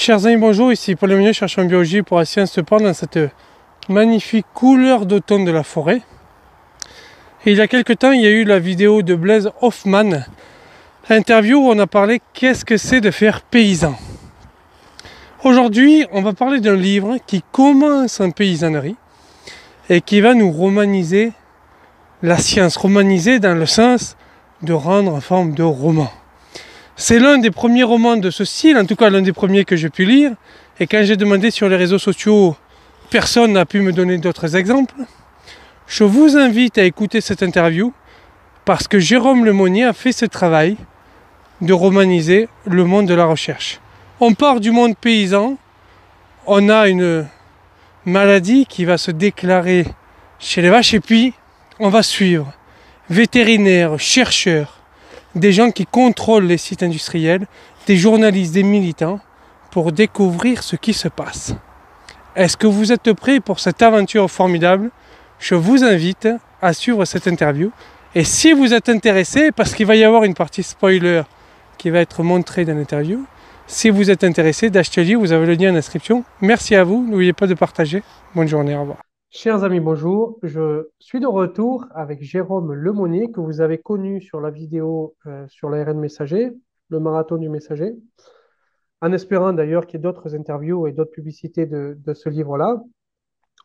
Chers amis, bonjour, ici Paul Lemonnier, chercheur en biologie pour la science se prendre dans cette magnifique couleur d'automne de la forêt. Et il y a quelques temps, il y a eu la vidéo de Blaise Hoffman, interview où on a parlé qu'est-ce que c'est de faire paysan. Aujourd'hui, on va parler d'un livre qui commence en paysannerie et qui va nous romaniser la science, romaniser dans le sens de rendre en forme de roman. C'est l'un des premiers romans de ce style, en tout cas l'un des premiers que j'ai pu lire. Et quand j'ai demandé sur les réseaux sociaux, personne n'a pu me donner d'autres exemples. Je vous invite à écouter cette interview parce que Jérôme Lemonnier a fait ce travail de romaniser le monde de la recherche. On part du monde paysan, on a une maladie qui va se déclarer chez les vaches et puis on va suivre vétérinaires, chercheurs, des gens qui contrôlent les sites industriels, des journalistes, des militants, pour découvrir ce qui se passe. Est-ce que vous êtes prêts pour cette aventure formidable? Je vous invite à suivre cette interview. Et si vous êtes intéressé, parce qu'il va y avoir une partie spoiler qui va être montrée dans l'interview, si vous êtes intéressé d'acheter le livre, vous avez le lien en inscription. Merci à vous, n'oubliez pas de partager. Bonne journée, au revoir. Chers amis, bonjour. Je suis de retour avec Jérôme Lemonnier, que vous avez connu sur la vidéo sur l'ARN messager, le marathon du messager, en espérant d'ailleurs qu'il y ait d'autres interviews et d'autres publicités de ce livre-là.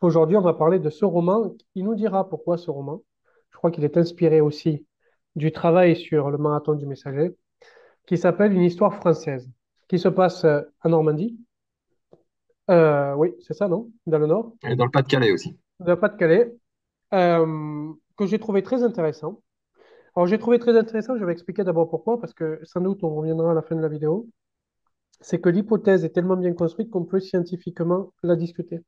Aujourd'hui, on va parler de ce roman. Il nous dira pourquoi ce roman. Je crois qu'il est inspiré aussi du travail sur le marathon du messager, qui s'appelle Une histoire française, qui se passe en Normandie. Oui, c'est ça, non? Dans le Nord, Et dans le Pas-de-Calais aussi. dans le Pas-de-Calais. Que j'ai trouvé très intéressant. Alors, j'ai trouvé très intéressant, je vais expliquer d'abord pourquoi, parce que sans doute on reviendra à la fin de la vidéo. C'est que l'hypothèse est tellement bien construite qu'on peut scientifiquement la discuter.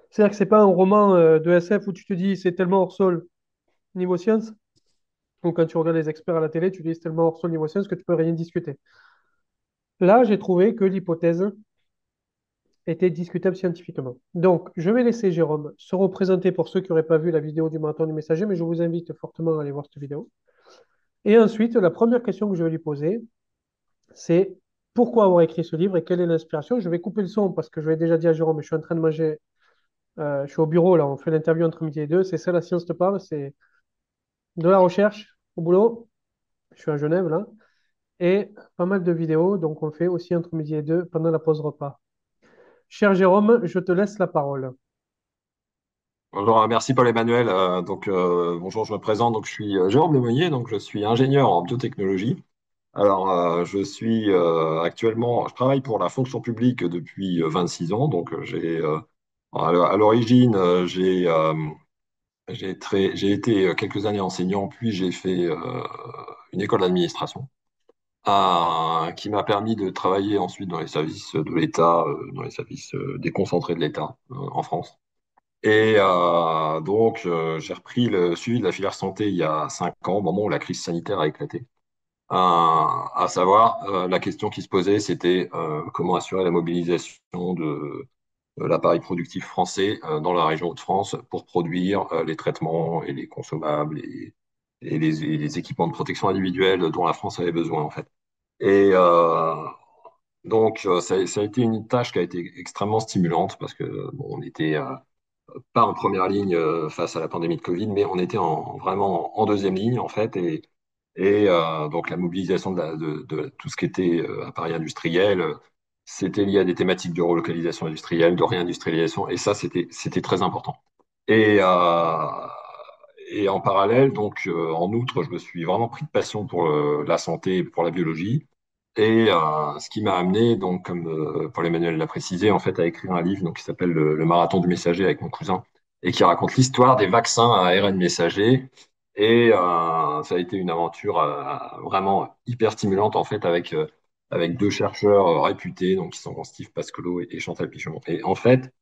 C'est-à-dire que c'est pas un roman de SF où tu te dis c'est tellement hors sol niveau science, ou quand tu regardes les experts à la télé, tu dis c'est tellement hors sol niveau science que tu peux rien discuter. Là, j'ai trouvé que l'hypothèse était discutable scientifiquement. Donc, je vais laisser Jérôme se représenter pour ceux qui n'auraient pas vu la vidéo du marathon du messager, mais je vous invite fortement à aller voir cette vidéo. Et ensuite, la première question que je vais lui poser, c'est pourquoi avoir écrit ce livre et quelle est l'inspiration. Je vais couper le son parce que je l'ai déjà dit à Jérôme, je suis en train de manger, je suis au bureau là, on fait l'interview entre midi et deux. C'est ça la science te parle, c'est de la recherche au boulot. Je suis à Genève là. Et pas mal de vidéos, donc on fait aussi entre midi et deux pendant la pause repas. Cher Jérôme, je te laisse la parole. Bonjour, merci Paul-Emmanuel. Bonjour, je me présente. Donc, je suis Jérôme Lemonnier, donc je suis ingénieur en biotechnologie. Je travaille pour la fonction publique depuis 26 ans. À l'origine, j'ai été quelques années enseignant, puis j'ai fait une école d'administration qui m'a permis de travailler ensuite dans les services de l'État, dans les services déconcentrés de l'État en France. J'ai repris le suivi de la filière santé il y a 5 ans, au moment où la crise sanitaire a éclaté. À savoir, la question qui se posait, c'était comment assurer la mobilisation de l'appareil productif français dans la région Hauts-de-France pour produire les traitements et les consommables et les équipements de protection individuelle dont la France avait besoin, en fait. Et ça a été une tâche qui a été extrêmement stimulante parce que on était pas en première ligne face à la pandémie de Covid, mais on était vraiment en deuxième ligne en fait. Donc la mobilisation de tout ce qui était appareil industriel, c'était lié à des thématiques de relocalisation industrielle, de réindustrialisation, et ça c'était très important. Et, euh, et en parallèle, en outre, je me suis vraiment pris de passion pour la santé et pour la biologie. Ce qui m'a amené, donc, comme Paul-Emmanuel l'a précisé, en fait, à écrire un livre qui s'appelle Le Marathon du messager avec mon cousin et qui raconte l'histoire des vaccins à ARN messager. Ça a été une aventure vraiment hyper stimulante, en fait, avec deux chercheurs réputés, donc, qui sont Steve Pascolo et Chantal Pichon. Et en fait,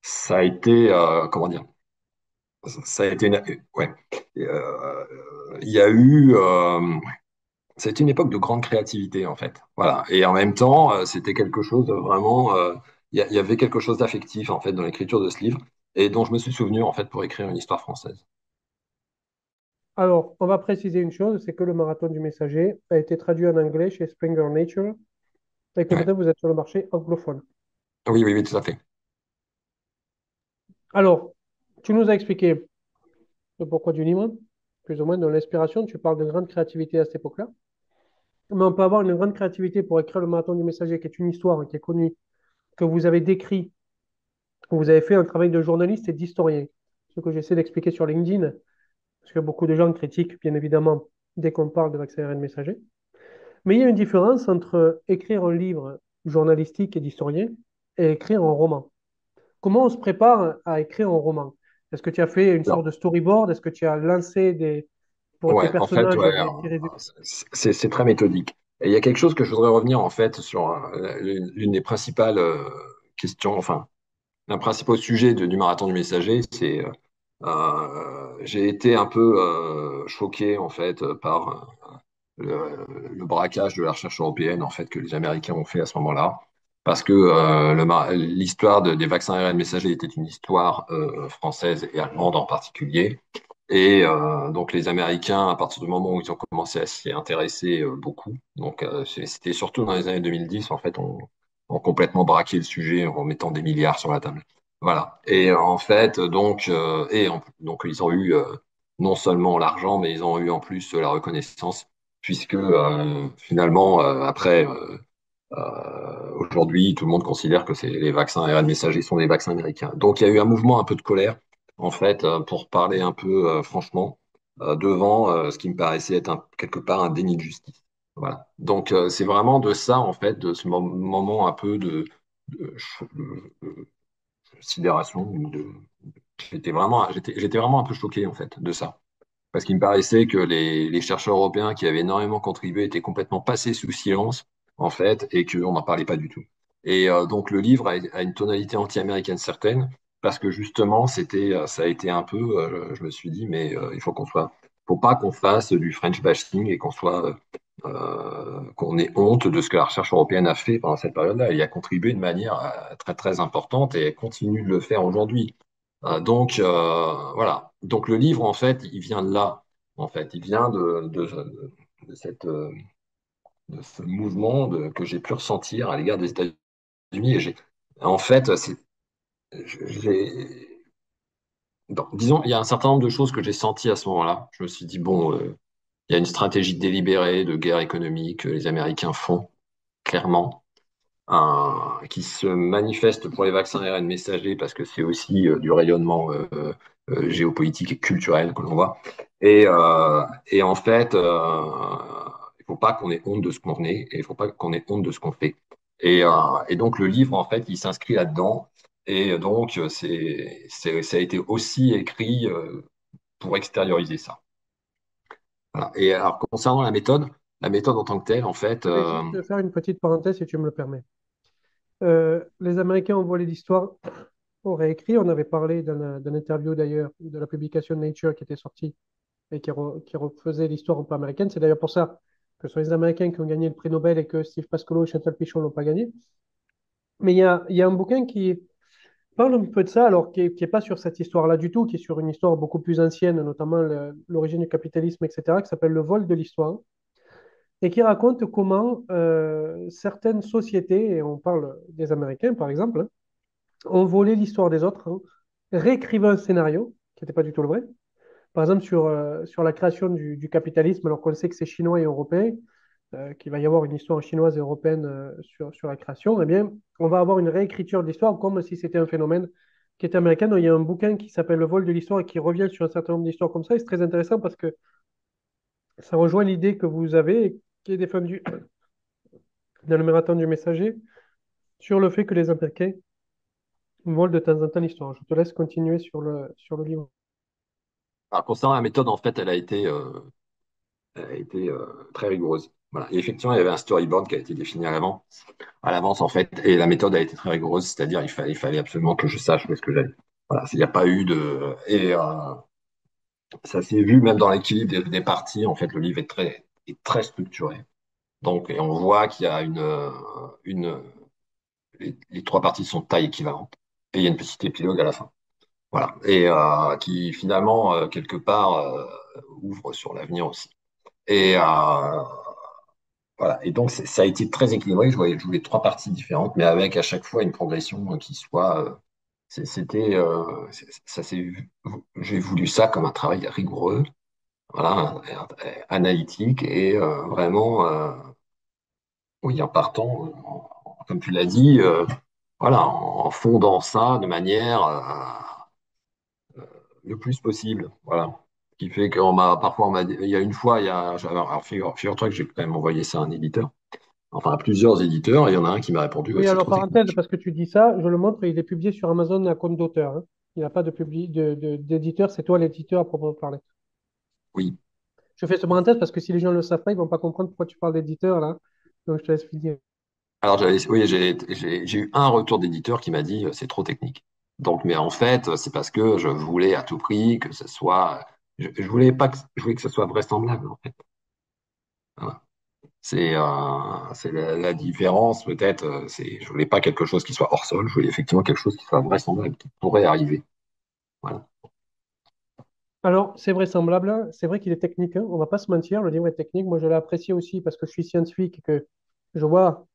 ça a été, comment dire, ça a été ouais. Il y a eu, C'était une époque de grande créativité, en fait. Voilà. Et en même temps, c'était quelque chose de vraiment. Il y avait quelque chose d'affectif, en fait, dans l'écriture de ce livre, et dont je me suis souvenu, en fait, pour écrire une histoire française. Alors, on va préciser une chose, c'est que le marathon du messager a été traduit en anglais chez Springer Nature et que Ouais. maintenant vous êtes sur le marché anglophone. Oui, oui, oui, tout à fait. Alors, tu nous as expliqué le pourquoi du livre, plus ou moins dans l'inspiration, tu parles de grande créativité à cette époque-là, mais on peut avoir une grande créativité pour écrire le marathon du messager, qui est une histoire qui est connue, que vous avez décrit, que vous avez fait un travail de journaliste et d'historien, ce que j'essaie d'expliquer sur LinkedIn, parce que beaucoup de gens critiquent, bien évidemment, dès qu'on parle de vaccin ARN messager. Mais il y a une différence entre écrire un livre journalistique et d'historien et écrire un roman. Comment on se prépare à écrire un roman? Est-ce que tu as fait une sorte Alors, de storyboard? Est-ce que tu as lancé pour tes ouais, en fait, personnages ouais, des résumés? c'est très méthodique. Et il y a quelque chose que je voudrais revenir en fait sur l'une des principales questions, enfin, un principal sujet du marathon du messager, c'est j'ai été un peu choqué en fait par le braquage de la recherche européenne en fait que les Américains ont fait à ce moment-là, parce que l'histoire des vaccins ARN messagers était une histoire française et allemande en particulier. Et donc les Américains, à partir du moment où ils ont commencé à s'y intéresser beaucoup, donc c'était surtout dans les années 2010, en fait, ont complètement braqué le sujet en mettant des milliards sur la table. Voilà. Et en fait, donc ils ont eu non seulement l'argent, mais ils ont eu en plus la reconnaissance, puisque finalement, après, aujourd'hui, tout le monde considère que les vaccins ARN messagers sont des vaccins américains. Donc il y a eu un mouvement un peu de colère, en fait, pour parler un peu franchement, devant ce qui me paraissait être quelque part un déni de justice. Voilà. Donc c'est vraiment de ça, en fait, de ce moment un peu de sidération. J'étais vraiment un peu choqué, en fait, de ça. Parce qu'il me paraissait que les chercheurs européens qui avaient énormément contribué étaient complètement passés sous silence, en fait, et qu'on n'en parlait pas du tout. Et donc le livre a une tonalité anti-américaine certaine, parce que justement, ça a été un peu, je me suis dit, mais faut pas qu'on fasse du French bashing et qu'on ait honte de ce que la recherche européenne a fait pendant cette période-là. Elle y a contribué de manière très très importante et elle continue de le faire aujourd'hui. Voilà. Donc le livre, en fait, il vient de là. En fait, il vient de de ce mouvement que j'ai pu ressentir à l'égard des États-Unis. En fait, j'ai, disons, il y a un certain nombre de choses que j'ai senties à ce moment-là. Je me suis dit, bon, il y a une stratégie délibérée de guerre économique que les Américains font, clairement, qui se manifeste pour les vaccins ARN messagers parce que c'est aussi du rayonnement géopolitique et culturel que l'on voit. Et en fait, il ne faut pas qu'on ait honte de ce qu'on est et il ne faut pas qu'on ait honte de ce qu'on fait. Et donc le livre, en fait, il s'inscrit là-dedans. Et donc, ça a été aussi écrit pour extérioriser ça. Voilà. Et alors, concernant la méthode en tant que telle, en fait, Je vais juste faire une petite parenthèse si tu me le permets. Les Américains ont volé l'histoire, ont réécrit. On avait parlé d'un interview d'ailleurs de la publication Nature qui était sortie et qui refaisait l'histoire un peu américaine. C'est d'ailleurs pour ça que ce sont les Américains qui ont gagné le prix Nobel et que Steve Pascolo et Chantal Pichon l'ont pas gagné. Mais il y a un bouquin qui parle un peu de ça, alors qui est pas sur cette histoire-là du tout, qui est sur une histoire beaucoup plus ancienne, notamment l'origine du capitalisme, etc., qui s'appelle Le vol de l'histoire, et qui raconte comment certaines sociétés, et on parle des Américains par exemple, hein, ont volé l'histoire des autres, hein, réécrivaient un scénario qui n'était pas du tout le vrai. Par exemple, sur la création du capitalisme, alors qu'on sait que c'est chinois et européen, qu'il va y avoir une histoire chinoise et européenne sur la création, eh bien, on va avoir une réécriture de l'histoire comme si c'était un phénomène qui était américain. Donc, il y a un bouquin qui s'appelle Le vol de l'histoire et qui revient sur un certain nombre d'histoires comme ça. Et c'est très intéressant parce que ça rejoint l'idée que vous avez et qui est défendue dans le marathon du messager sur le fait que les Américains volent de temps en temps l'histoire. Je te laisse continuer sur le livre. alors, concernant la méthode, en fait, elle a été très rigoureuse. Voilà. Et effectivement, il y avait un storyboard qui a été défini à l'avance, en fait, et la méthode a été très rigoureuse, c'est-à-dire il fallait absolument que je sache où est-ce que j'allais. Voilà, il n'y a pas eu de... Et ça s'est vu même dans l'équilibre des parties, en fait, le livre est très structuré. Donc, et on voit qu'il y a les trois parties sont de taille équivalente, et il y a une petite épilogue à la fin. Voilà. Et qui finalement, quelque part, ouvre sur l'avenir aussi. Et voilà. Et donc, ça a été très équilibré. Je voulais trois parties différentes, mais avec à chaque fois une progression qui soit. C'était, ça j'ai voulu ça comme un travail rigoureux, voilà, analytique et vraiment, oui, en partant, comme tu l'as dit, voilà, en fondant ça de manière le plus possible, voilà. Ce qui fait qu'on m'a parfois, il y a une fois, alors figure-toi que j'ai quand même envoyé ça à un éditeur, enfin à plusieurs éditeurs, et il y en a un qui m'a répondu, ouais, Oui, c'est alors trop parenthèse, technique. parce que tu dis ça, je le montre, il est publié sur Amazon à compte d'auteur, hein. Il n'a pas d'éditeur, c'est toi l'éditeur à proprement parler. Oui. Je fais ce parenthèse parce que si les gens ne le savent pas, ils vont pas comprendre pourquoi tu parles d'éditeur là. Donc je te laisse finir. Alors, oui, j'ai eu un retour d'éditeur qui m'a dit c'est trop technique. Donc, mais en fait, c'est parce que je voulais à tout prix que ce soit, je voulais pas que, je voulais que ce soit vraisemblable, en fait. Voilà. C'est la différence, peut-être, je voulais pas quelque chose qui soit hors sol, je voulais effectivement quelque chose qui soit vraisemblable, qui pourrait arriver. Voilà. Alors, c'est vraisemblable, hein. C'est vrai qu'il est technique, hein. On va pas se mentir, le livre est technique. Moi, je l'ai apprécié aussi parce que je suis scientifique et que je vois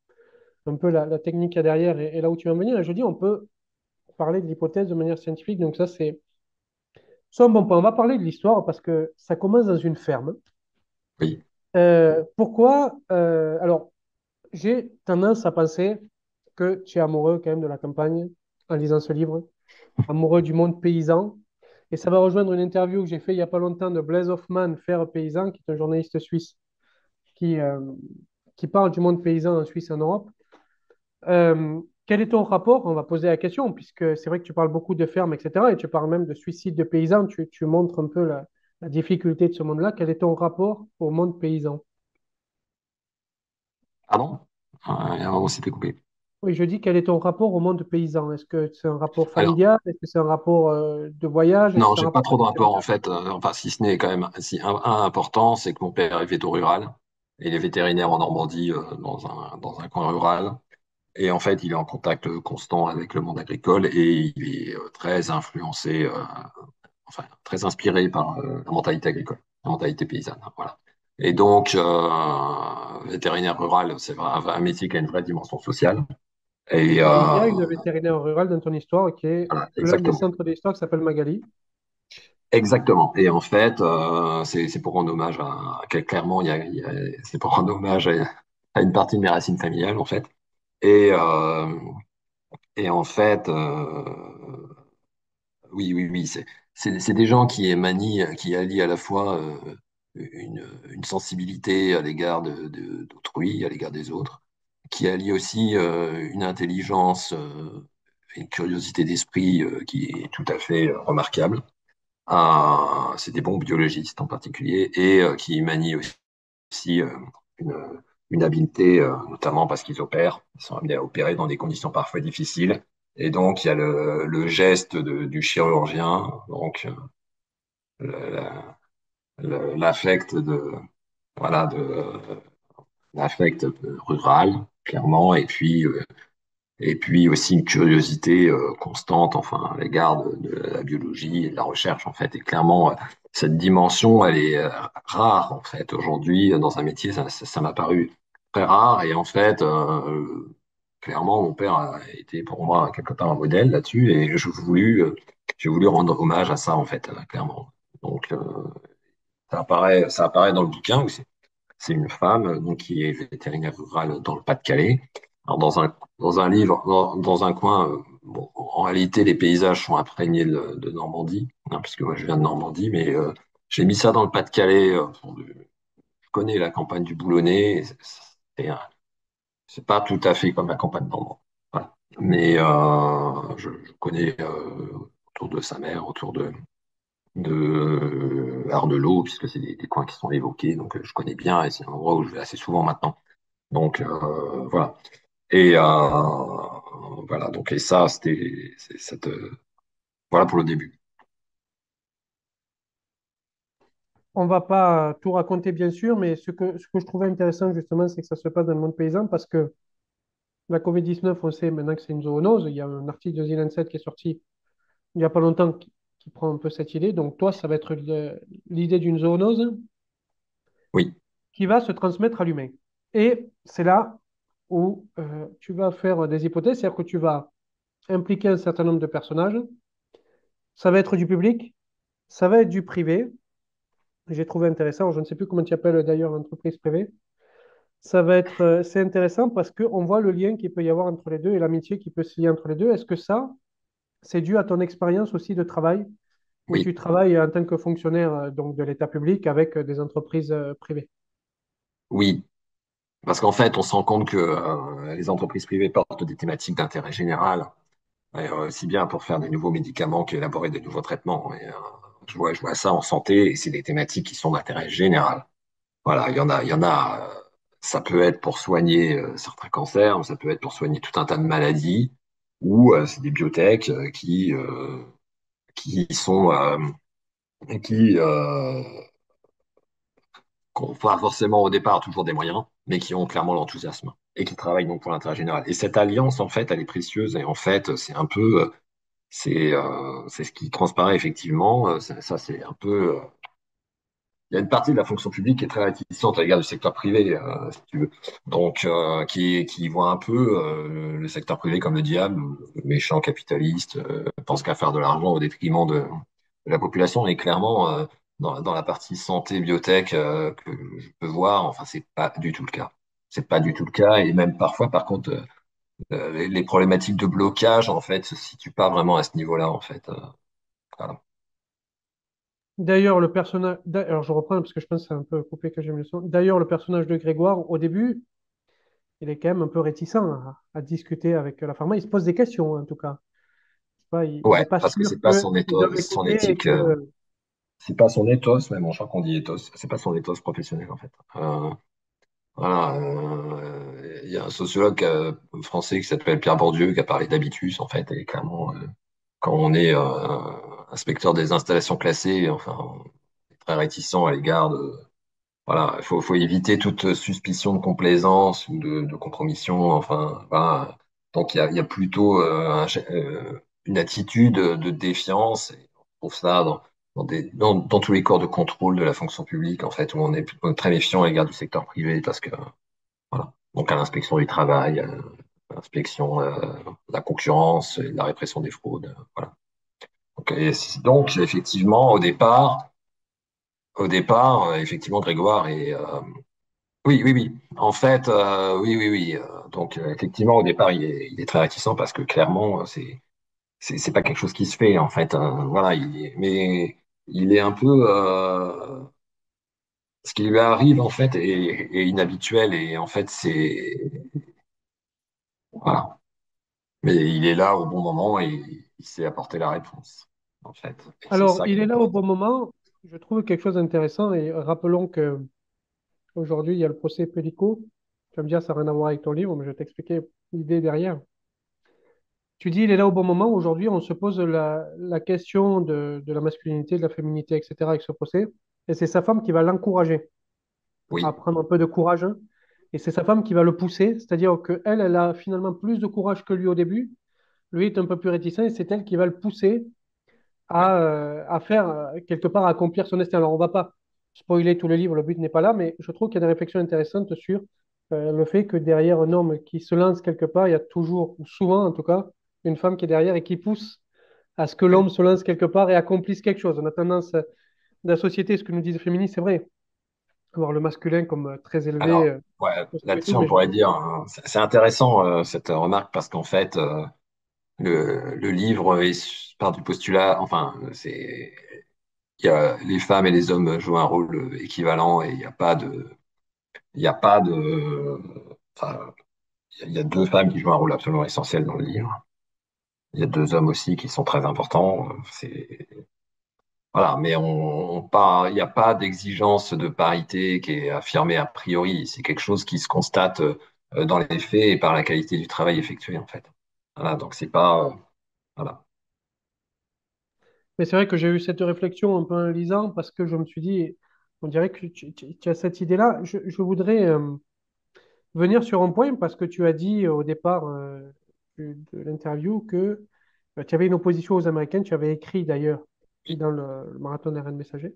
un peu la technique qu'il y a derrière et là où tu veux en venir. Et je dis, on peut parler de l'hypothèse de manière scientifique. Donc ça, c'est un bon point. On va parler de l'histoire parce que ça commence dans une ferme. Oui, Pourquoi alors, j'ai tendance à penser que tu es amoureux quand même de la campagne en lisant ce livre, amoureux du monde paysan. Et ça va rejoindre une interview que j'ai fait il n'y a pas longtemps de Blaise Hoffman, Faire paysan, qui est un journaliste suisse qui, euh, qui parle du monde paysan en Suisse et en Europe. Quel est ton rapport? On va poser la question, puisque c'est vrai que tu parles beaucoup de fermes, etc. Et tu parles même de suicide de paysans. Tu montres un peu la difficulté de ce monde-là. Quel est ton rapport au monde paysan? pardon? Il y a un moment, on s'était coupé. Oui, je dis quel est ton rapport au monde paysan? Est-ce que c'est un rapport Alors, familial? Est-ce que c'est un rapport de voyage? Est-ce que non, c'est un j'ai pas rapport trop de rapport en patrimonial? fait. Enfin, si ce n'est quand même si un important, c'est que mon père est véto rural. Il est vétérinaire en Normandie, dans un coin rural. Et en fait, il est en contact constant avec le monde agricole et il est très influencé, enfin très inspiré par la mentalité agricole, la mentalité paysanne. Voilà. Et donc, vétérinaire rural, c'est un métier qui a une vraie dimension sociale. Et Alors, il y a une vétérinaire rurale dans ton histoire qui est voilà, l'un des exactement. centres de l'histoire qui s'appelle Magali. Exactement. Et en fait, c'est pour rendre hommage clairement, c'est pour rendre hommage à une partie de mes racines familiales, en fait. Et, et en fait, oui, oui, oui, c'est des gens qui allient à la fois une sensibilité à l'égard d'autrui, à l'égard des autres, qui allient aussi une intelligence, une curiosité d'esprit qui est tout à fait remarquable. C'est des bons biologistes en particulier et qui manient aussi une, une habileté, notamment parce qu'ils opèrent, ils sont amenés à opérer dans des conditions parfois difficiles. Et donc, il y a le geste du chirurgien, donc l'affect voilà, l'affect rural, clairement, et puis aussi une curiosité constante, enfin, à l'égard de la biologie et de la recherche, en fait. Et clairement, cette dimension, elle est rare, en fait. Aujourd'hui, dans un métier, ça m'a paru très rare. Et en fait, clairement, mon père a été pour moi quelque part un modèle là-dessus. Et j'ai voulu rendre hommage à ça, en fait, clairement. Donc, ça apparaît dans le bouquin aussi. C'est une femme donc, qui est vétérinaire rurale dans le Pas-de-Calais. Alors, dans un livre, dans un coin, bon, en réalité, les paysages sont imprégnés de Normandie, hein, puisque moi je viens de Normandie, mais j'ai mis ça dans le Pas-de-Calais. Je connais la campagne du Boulonnais, et, c'est pas tout à fait comme la campagne normande. Voilà. Mais je connais autour de sa mère, autour de Ardelot, puisque c'est des coins qui sont évoqués, donc je connais bien et c'est un endroit où je vais assez souvent maintenant. Donc voilà. Et voilà, donc et ça, c'est cette voilà pour le début. On va pas tout raconter, bien sûr, mais ce que je trouvais intéressant, justement, c'est que ça se passe dans le monde paysan parce que la Covid-19, on sait maintenant que c'est une zoonose. Il y a un article de The Lancet qui est sorti il n'y a pas longtemps qui prend un peu cette idée. Donc toi, ça va être l'idée d'une zoonose Oui, qui va se transmettre à l'humain. Et c'est là où tu vas faire des hypothèses, c'est-à-dire que tu vas impliquer un certain nombre de personnages. Ça va être du public, ça va être du privé. J'ai trouvé intéressant, je ne sais plus comment tu appelles d'ailleurs l'entreprise privée. Ça va être, c'est intéressant parce qu'on voit le lien qu'il peut y avoir entre les deux et l'amitié qui peut se lier entre les deux. Est-ce que ça, c'est dû à ton expérience aussi de travail où oui, tu travailles en tant que fonctionnaire donc de l'État public avec des entreprises privées? oui. Parce qu'en fait, on se rend compte que les entreprises privées portent des thématiques d'intérêt général, aussi bien pour faire des nouveaux médicaments qu'élaborer des nouveaux traitements. Je vois ça en santé, et c'est des thématiques qui sont d'intérêt général. Voilà, il y en a. Ça peut être pour soigner certains cancers, ça peut être pour soigner tout un tas de maladies, ou c'est des biotech qui sont qui n'ont pas forcément au départ toujours des moyens, mais qui ont clairement l'enthousiasme et qui travaillent donc pour l'intérêt général. Et cette alliance, en fait, elle est précieuse et en fait, c'est un peu, c'est ce qui transparaît effectivement. Ça, c'est un peu. Il y a une partie de la fonction publique qui est très réticente à l'égard du secteur privé, si tu veux. Donc, qui voit un peu le secteur privé comme le diable, le méchant capitaliste, pense qu'à faire de l'argent au détriment de la population. Et clairement, dans la partie santé, biotech que je peux voir, enfin, c'est pas du tout le cas. C'est pas du tout le cas. Et même parfois, par contre, les problématiques de blocage, en fait, se situent pas vraiment à ce niveau-là, en fait. Voilà. D'ailleurs, le personnage. Alors, je reprends parce que je pense que c'est un peu coupé que j'ai mis le son. D'ailleurs, le personnage de Grégoire, au début, il est quand même un peu réticent à discuter avec la pharma. Il se pose des questions, en tout cas. C'est pas, il n'est Ouais, pas parce que sûr c'est pas qu'ils doivent son l'écouter et éthique. que. C'est pas son ethos, même, je crois qu'on dit ethos, c'est pas son ethos professionnel en fait. Voilà, il y a un sociologue français qui s'appelle Pierre Bourdieu qui a parlé d'habitus en fait, et clairement, quand on est inspecteur des installations classées, enfin, on est très réticent à l'égard de, voilà, faut éviter toute suspicion de complaisance ou de compromission. Enfin, voilà. Donc il y a plutôt une attitude de défiance. Et on trouve ça dans tous les corps de contrôle de la fonction publique, en fait, où on est plutôt très méfiant à l'égard du secteur privé, parce que voilà. Donc à l'inspection du travail, à l'inspection de la concurrence, et de la répression des fraudes, voilà. Donc effectivement, au départ, effectivement, Grégoire est oui, oui, oui. En fait, oui, oui, oui. Donc, effectivement, au départ, il est très réticent parce que clairement, c'est pas quelque chose qui se fait, en fait. Voilà, mais il est un peu, ce qui lui arrive, en fait, est inhabituel et en fait, voilà. Mais il est là au bon moment et il sait apporter la réponse, en fait. Et c'est Alors, ça qui il est est là au important. bon moment. Je trouve quelque chose d'intéressant et rappelons que aujourd'hui, il y a le procès Pellico. Tu vas me dire, ça n'a rien à voir avec ton livre, mais je vais t'expliquer l'idée derrière. Tu dis, il est là au bon moment. Aujourd'hui, on se pose la question de la masculinité, de la féminité, etc. avec ce procès. Et c'est sa femme qui va l'encourager à Oui, prendre un peu de courage, hein. Et c'est sa femme qui va le pousser. C'est-à-dire qu'elle, elle a finalement plus de courage que lui au début. Lui est un peu plus réticent et c'est elle qui va le pousser oui, à faire, quelque part, à accomplir son destin. Alors, on ne va pas spoiler tout le livre, le but n'est pas là, mais je trouve qu'il y a des réflexions intéressantes sur le fait que derrière un homme qui se lance quelque part, il y a toujours, ou souvent en tout cas, une femme qui est derrière et qui pousse à ce que oui. l'homme se lance quelque part et accomplisse quelque chose. On a tendance, dans la société, ce que nous disent les féministes, c'est vrai, voir le masculin comme très élevé, Alors, ouais, et tout, là-dessus, on mais je pourrait trouve dire, hein, c'est intéressant, cette remarque, parce qu'en fait, le livre part du postulat, enfin, les femmes et les hommes jouent un rôle équivalent et il y a pas de, enfin, il y a deux femmes qui jouent un rôle absolument essentiel dans le livre. Il y a deux hommes aussi qui sont très importants. Voilà, mais il n'y a pas d'exigence de parité qui est affirmée a priori. C'est quelque chose qui se constate dans les faits et par la qualité du travail effectué, en fait. Voilà, donc c'est pas, voilà. Mais c'est vrai que j'ai eu cette réflexion un peu en lisant parce que je me suis dit, on dirait que tu as cette idée-là. Je voudrais venir sur un point parce que tu as dit au départ de l'interview que tu avais une opposition aux Américains. Tu avais écrit d'ailleurs et dans le marathon RN Messager.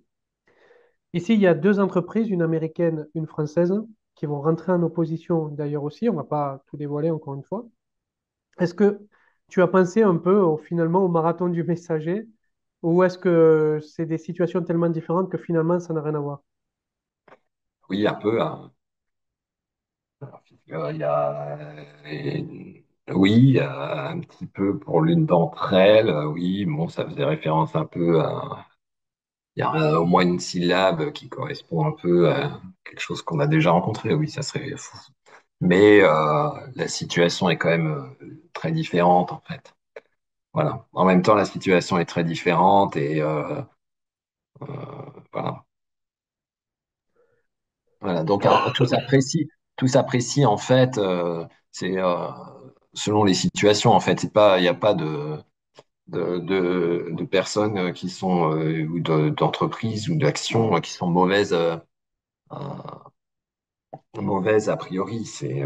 Ici, il y a deux entreprises, une américaine, une française, qui vont rentrer en opposition d'ailleurs aussi. On ne va pas tout dévoiler encore une fois. Est-ce que tu as pensé un peu finalement au marathon du Messager ou est-ce que c'est des situations tellement différentes que finalement ça n'a rien à voir? Oui, un peu, hein. Il y a, oui, un petit peu pour l'une d'entre elles, oui, bon, ça faisait référence un peu à, il y a au moins une syllabe qui correspond un peu à quelque chose qu'on a déjà rencontré, oui, ça serait fou. Mais la situation est quand même très différente, en fait. Voilà. En même temps, la situation est très différente et euh, voilà. Voilà. Donc, alors, tout s'apprécie, en fait, c'est selon les situations, en fait. C'est pas, il n'y a pas de personnes qui sont ou d'entreprises ou d'actions qui sont euh, mauvaises a priori. C'est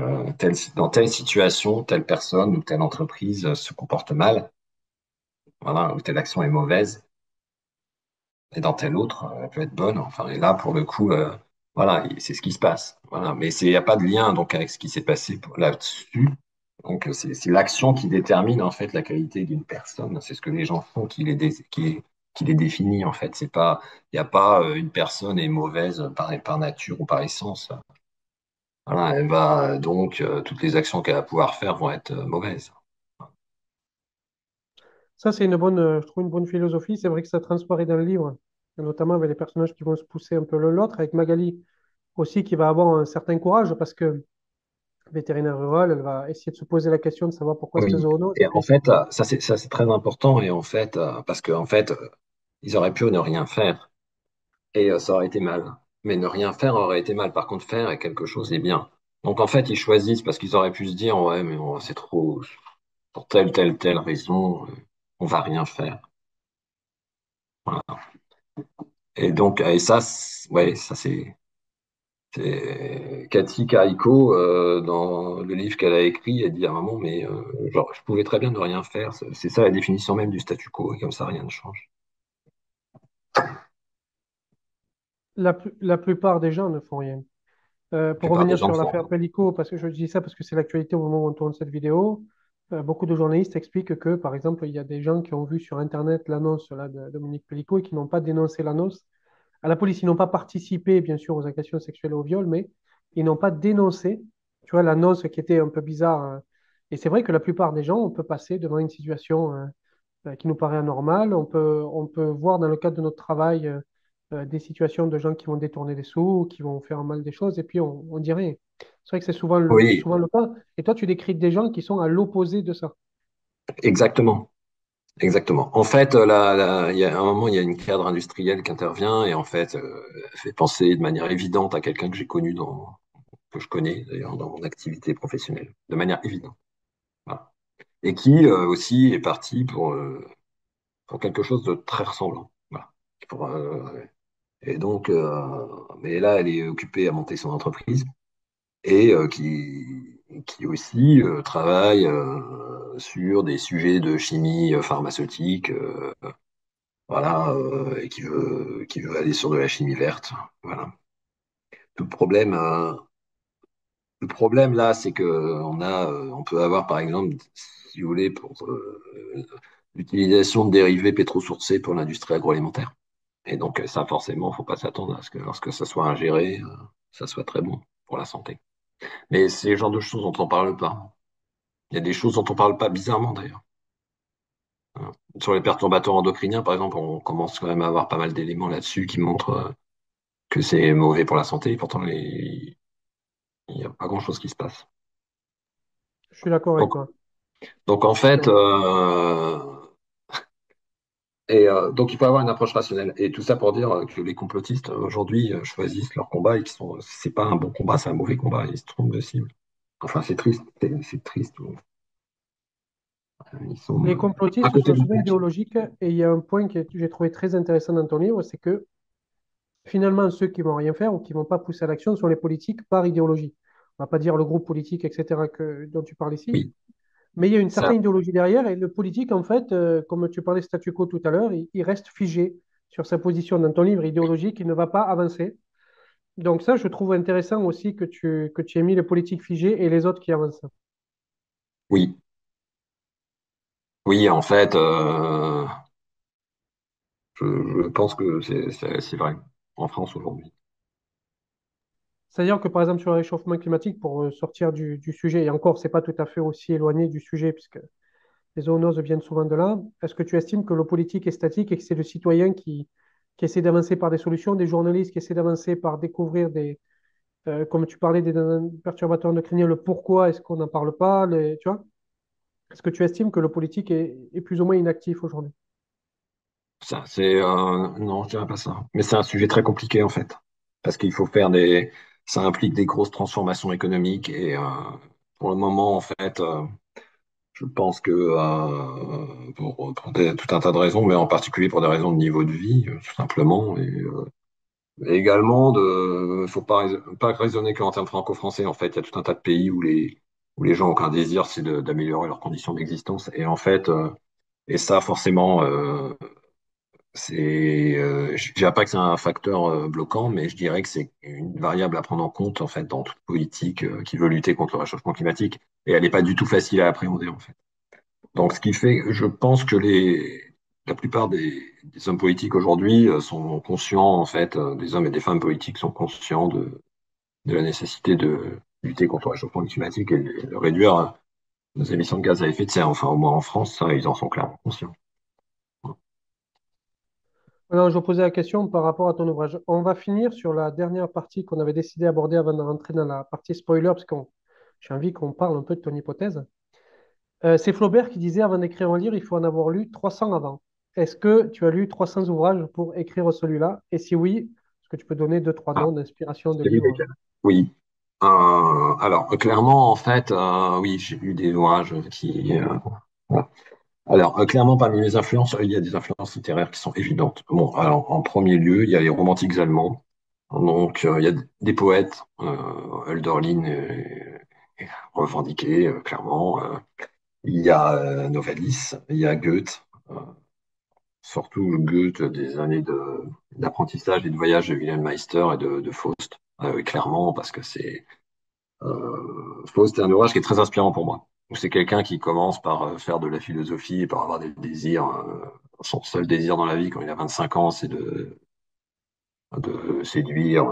dans telle situation, telle personne ou telle entreprise se comporte mal, voilà, ou telle action est mauvaise, et dans telle autre, elle peut être bonne. Enfin, et là, pour le coup, voilà, c'est ce qui se passe. Voilà, mais il n'y a pas de lien donc avec ce qui s'est passé là-dessus. Donc, c'est l'action qui détermine en fait la qualité d'une personne. C'est ce que les gens font qui les définit en fait. C'est pas, il n'y a pas une personne est mauvaise par nature ou par essence. Voilà, elle va donc toutes les actions qu'elle va pouvoir faire vont être mauvaises. Ça, c'est une bonne, je trouve une bonne philosophie. C'est vrai que ça transparaît dans le livre, notamment avec les personnages qui vont se pousser un peu l'un l'autre, avec Magali aussi qui va avoir un certain courage parce que vétérinaire rural, elle va essayer de se poser la question de savoir pourquoi cette Oui. zoonose. Et Et puis, en fait, ça c'est très important. Et en fait, parce qu'en fait, ils auraient pu ne rien faire et ça aurait été mal. Mais ne rien faire aurait été mal. Par contre, faire quelque chose est bien. Donc en fait, ils choisissent parce qu'ils auraient pu se dire, ouais, mais c'est trop pour telle raison, on va rien faire. Voilà. Et donc, et ça, ouais, ça c'est Cathy Carrico, dans le livre qu'elle a écrit, elle dit à un moment, mais genre, je pouvais très bien ne rien faire. C'est ça la définition même du statu quo, et comme ça, rien ne change. la plupart des gens ne font rien. La Pour plupart des revenir gens le sur font. l'affaire Pellico, parce que je dis ça parce que c'est l'actualité au moment où on tourne cette vidéo, beaucoup de journalistes expliquent que, par exemple, il y a des gens qui ont vu sur Internet l'annonce là, de Dominique Pellico et qui n'ont pas dénoncé l'annonce à la police. Ils n'ont pas participé, bien sûr, aux agressions sexuelles et au viol, mais ils n'ont pas dénoncé, tu vois, l'annonce qui était un peu bizarre, hein. Et c'est vrai que la plupart des gens, on peut passer devant une situation qui nous paraît anormale. On peut voir dans le cadre de notre travail des situations de gens qui vont détourner des sous, qui vont faire mal des choses, et puis on dit rien. C'est vrai que c'est Oui, souvent le cas. Et toi, tu décris des gens qui sont à l'opposé de ça. exactement. Exactement. En fait, il y a un moment, il y a une cadre industrielle qui intervient et en fait, elle fait penser de manière évidente à quelqu'un que j'ai connu que je connais d'ailleurs dans mon activité professionnelle, de manière évidente. Voilà. Et qui aussi est parti pour quelque chose de très ressemblant. Voilà. Pour, et donc, mais là, elle est occupée à monter son entreprise et qui aussi travaille sur des sujets de chimie pharmaceutique, voilà, et qui veut aller sur de la chimie verte. Voilà. Le problème, euh, le problème là, c'est que on peut avoir par exemple, si vous voulez, pour l'utilisation de dérivés pétrosourcés pour l'industrie agroalimentaire. Et donc ça, forcément, faut pas s'attendre à ce que lorsque ça soit ingéré, ça soit très bon pour la santé. Mais c'est le genre de choses dont on parle pas. Il y a des choses dont on parle pas bizarrement d'ailleurs. Hein. Sur les perturbateurs endocriniens, par exemple, on commence quand même à avoir pas mal d'éléments là-dessus qui montrent que c'est mauvais pour la santé. Et pourtant, il n'y a pas grand-chose qui se passe. Je suis d'accord avec Donc, toi. donc en fait, donc il faut avoir une approche rationnelle. Et tout ça pour dire que les complotistes aujourd'hui choisissent leur combat et qui sont, c'est pas un bon combat, c'est un mauvais combat. Ils se trompent de cible. Enfin, c'est triste, c'est triste. Ils sont Les à complotistes côté sont du souvent but. idéologiques et il y a un point que j'ai trouvé très intéressant dans ton livre, c'est que finalement, ceux qui vont rien faire ou qui vont pas pousser à l'action sont les politiques par idéologie. On va pas dire le groupe politique, etc., dont tu parles ici, Oui, Mais il y a une Ça, certaine idéologie derrière et le politique, en fait, comme tu parlais statu quo tout à l'heure, il reste figé sur sa position dans ton livre idéologique, il ne va pas avancer. Donc ça, je trouve intéressant aussi que tu aies mis le politique figé et les autres qui avancent. oui, oui, en fait, je pense que c'est vrai en France aujourd'hui. C'est-à-dire que, par exemple, sur le réchauffement climatique, pour sortir du sujet, et encore, c'est pas tout à fait aussi éloigné du sujet, puisque les zoonoses viennent souvent de là, est-ce que tu estimes que le politique est statique et que c'est le citoyen qui essaie d'avancer par des solutions, des journalistes qui essaient d'avancer par découvrir comme tu parlais des perturbateurs endocriniens, le pourquoi est-ce qu'on n'en parle pas, tu vois? Est-ce que tu estimes que le politique est plus ou moins inactif aujourd'hui? Ça, non, je dirais pas ça. Mais c'est un sujet très compliqué en fait, parce qu'il faut faire ça implique des grosses transformations économiques et pour le moment en fait, je pense que pour tout un tas de raisons, mais en particulier pour des raisons de niveau de vie, tout simplement, et également faut pas raisonner qu'en termes franco-français. En fait, il y a tout un tas de pays où les gens ont qu'un désir, c'est d'améliorer leurs conditions d'existence, et en fait, et ça forcément. Je dirais pas que c'est un facteur bloquant, mais je dirais que c'est une variable à prendre en compte en fait dans toute politique qui veut lutter contre le réchauffement climatique. Et elle n'est pas du tout facile à appréhender en fait. Donc, ce qui fait, je pense que la plupart des hommes politiques aujourd'hui sont conscients en fait, des hommes et des femmes politiques sont conscients de la nécessité de lutter contre le réchauffement climatique et de réduire nos émissions de gaz à effet de serre. Enfin, au moins en France, ça, ils en sont clairement conscients. Alors, je posais la question par rapport à ton ouvrage. On va finir sur la dernière partie qu'on avait décidé d'aborder avant de rentrer dans la partie spoiler, parce que j'ai envie qu'on parle un peu de ton hypothèse. C'est Flaubert qui disait, avant d'écrire un livre, il faut en avoir lu 300 avant. Est-ce que tu as lu 300 ouvrages pour écrire celui-là? Et si oui, est-ce que tu peux donner deux, trois Ah, noms d'inspiration de c'est lui livres? lesquels? Oui. Alors, clairement, en fait, oui, j'ai lu des ouvrages qui. Voilà. Alors, clairement, parmi mes influences, il y a des influences littéraires qui sont évidentes. Bon, alors, en premier lieu, il y a les romantiques allemands. Donc, il y a des poètes, Hölderlin est revendiqué, clairement. Il y a Novalis, il y a Goethe, surtout Goethe des années d'apprentissage et de voyage de Wilhelm Meister et de Faust, clairement, parce que Faust est un ouvrage qui est très inspirant pour moi. C'est quelqu'un qui commence par faire de la philosophie et par avoir des désirs. Son seul désir dans la vie quand il a 25 ans, c'est de séduire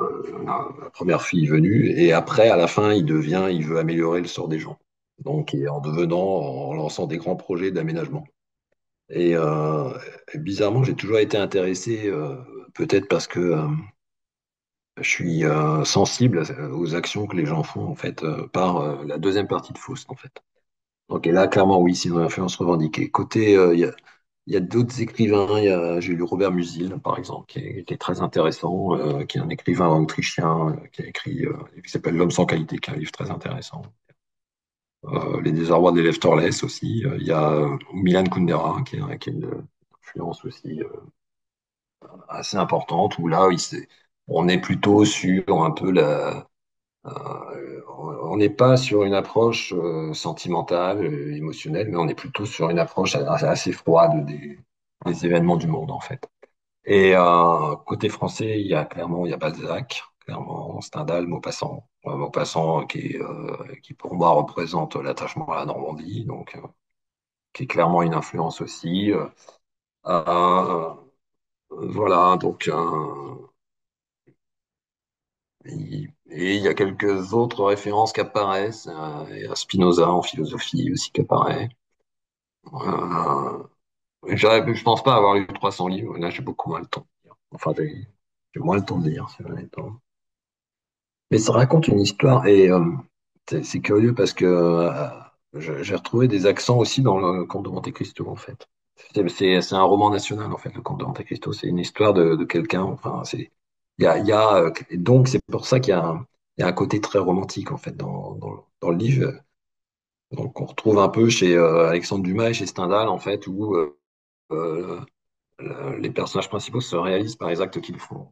la première fille venue. Et après, à la fin, il veut améliorer le sort des gens. Donc, et en lançant des grands projets d'aménagement. Et, bizarrement, j'ai toujours été intéressé, peut-être parce que je suis sensible aux actions que les gens font, en fait, par la deuxième partie de Faust, en fait. Donc, et là, clairement, oui, c'est une influence revendiquée. Côté, il y a d'autres écrivains. J'ai lu Robert Musil, par exemple, qui est très intéressant, qui est un écrivain autrichien qui a écrit, qui s'appelle L'homme sans qualité, qui est un livre très intéressant. Les désarrois des Lefterless aussi. Il y a Milan Kundera, qui est une influence aussi assez importante, où là, on est plutôt sur un peu on n'est pas sur une approche sentimentale, émotionnelle, mais on est plutôt sur une approche assez froide des événements du monde, en fait. Et côté français, il y a Balzac, clairement, Stendhal, Maupassant. Maupassant qui pour moi représente l'attachement à la Normandie, donc qui est clairement une influence aussi. Euh, voilà, donc et il y a quelques autres références qui apparaissent. Il y a Spinoza en philosophie aussi qui apparaît. Euh, je pense pas avoir lu 300 livres. Là, j'ai beaucoup moins le temps de lire. Enfin, j'ai moins le temps de lire, c'est vrai. Mais ça raconte une histoire et c'est curieux parce que j'ai retrouvé des accents aussi dans le Comte de Monte-Cristo en fait. C'est un roman national en fait, le Comte de Monte-Cristo. C'est une histoire de quelqu'un. Enfin, donc c'est pour ça qu'il y a un côté très romantique en fait dans le livre. Donc on retrouve un peu chez Alexandre Dumas et chez Stendhal en fait où euh, les personnages principaux se réalisent par les actes qu'ils font.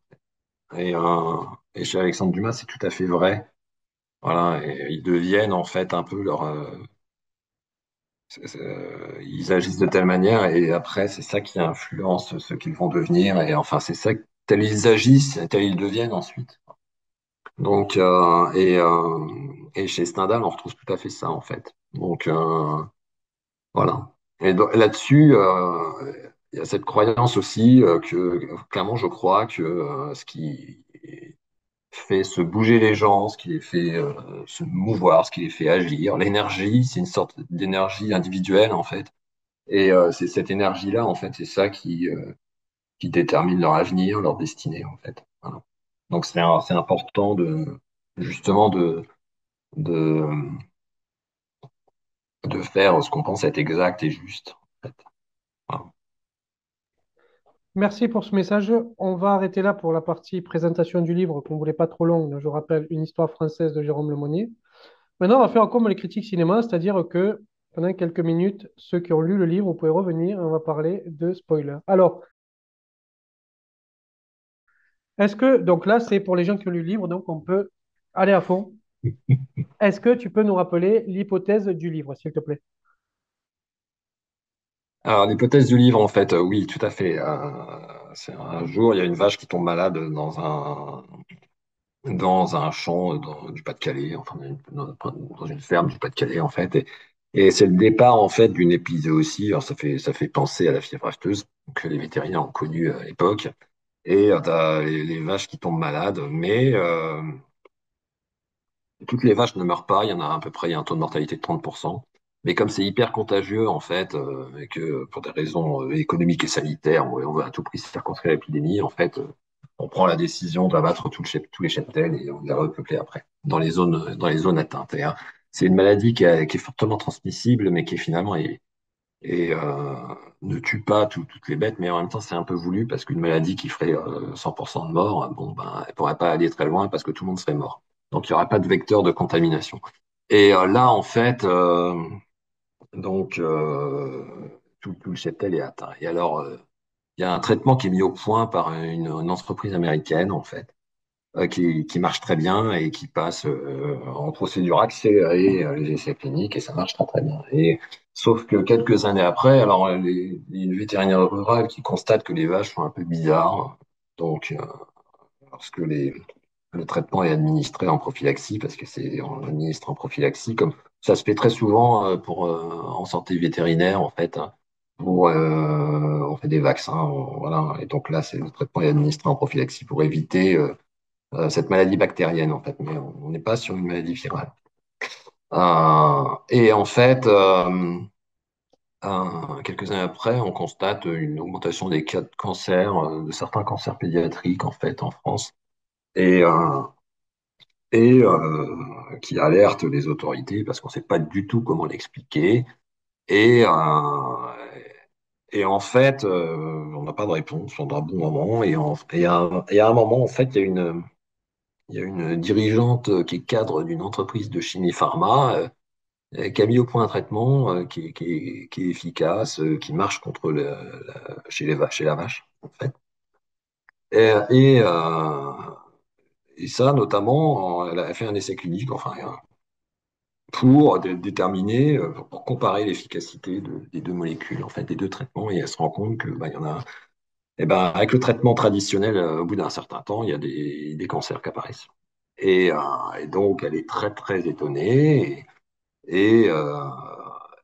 Et, euh, et chez Alexandre Dumas, c'est tout à fait vrai. Voilà, et ils deviennent en fait un peu ils agissent de telle manière et après, c'est ça qui influence ce qu'ils vont devenir. Et enfin, c'est ça, tel ils agissent, tel ils deviennent ensuite. Donc, et chez Stendhal, on retrouve tout à fait ça, en fait. Donc, voilà. Et là-dessus, il y a cette croyance aussi que, clairement, je crois que ce qui fait se bouger les gens, ce qui les fait se mouvoir, ce qui les fait agir, l'énergie, c'est une sorte d'énergie individuelle, en fait. Et c'est cette énergie-là, en fait, c'est ça qui détermine leur avenir, leur destinée, en fait. Voilà. Donc, c'est important justement, de, de faire ce qu'on pense être exact et juste, en fait. Voilà. Merci pour ce message. On va arrêter là pour la partie présentation du livre qu'on ne voulait pas trop longue. Je rappelle, Une histoire française de Jérôme Lemonnier. Maintenant, on va faire comme les critiques cinéma, c'est-à-dire que pendant quelques minutes, ceux qui ont lu le livre, vous pouvez revenir et on va parler de spoilers. Alors, est-ce que, donc là, c'est pour les gens qui ont lu le livre, donc on peut aller à fond. Est-ce que tu peux nous rappeler l'hypothèse du livre, s'il te plaît? Alors, l'hypothèse du livre, en fait, oui, tout à fait. C'est un jour, il y a une vache qui tombe malade dans un champ du Pas-de-Calais, enfin, dans une ferme du Pas-de-Calais, en fait. Et c'est le départ, en fait, d'une épidémie aussi. Alors, ça fait penser à la fièvre afteuse que les vétérinaires ont connue à l'époque. Et t'as les vaches qui tombent malades, mais toutes les vaches ne meurent pas. Il y en a à peu près, il y a un taux de mortalité de 30%. Mais comme c'est hyper contagieux, en fait, et que pour des raisons économiques et sanitaires, on veut à tout prix circonscrire l'épidémie, en fait, on prend la décision d'abattre tous les cheptels et on les repeupler après, dans les zones atteintes. C'est une maladie qui est fortement transmissible, mais qui finalement ne tue pas toutes les bêtes, mais en même temps, c'est un peu voulu parce qu'une maladie qui ferait 100% de morts, bon, ben, elle pourrait pas aller très loin parce que tout le monde serait mort. Donc, il n'y aurait pas de vecteur de contamination. Et là, en fait, donc, tout le cheptel est atteint. Et alors, il y a un traitement qui est mis au point par une entreprise américaine, en fait, qui marche très bien et qui passe en procédure accélérée les essais cliniques et ça marche très très bien. Et sauf que quelques années après, alors les vétérinaires ruraux qui constatent que les vaches sont un peu bizarres, donc lorsque le traitement est administré en prophylaxie, parce que on l'administre en prophylaxie, comme ça se fait très souvent en santé vétérinaire en fait. Hein, on fait des vaccins, voilà. Et donc là, le traitement est administré en prophylaxie pour éviter cette maladie bactérienne, en fait, mais on n'est pas sur une maladie virale. Et en fait, quelques années après, on constate une augmentation des cas de cancer, de certains cancers pédiatriques, en fait, en France, et, euh, qui alerte les autorités parce qu'on ne sait pas du tout comment l'expliquer. Et, et en fait, on n'a pas de réponse pendant un bon moment. Et à un moment, en fait, il y a une dirigeante qui est cadre d'une entreprise de chimie pharma qui a mis au point un traitement qui est efficace, qui marche contre chez la vache, en fait. Et, et, euh, et ça, notamment, elle a fait un essai clinique, enfin, pour déterminer, pour comparer l'efficacité des deux molécules, en fait, des deux traitements, et elle se rend compte que bah, il y en a. Et ben, avec le traitement traditionnel, au bout d'un certain temps, il y a des cancers qui apparaissent. Et donc, elle est très, très étonnée. Et, euh,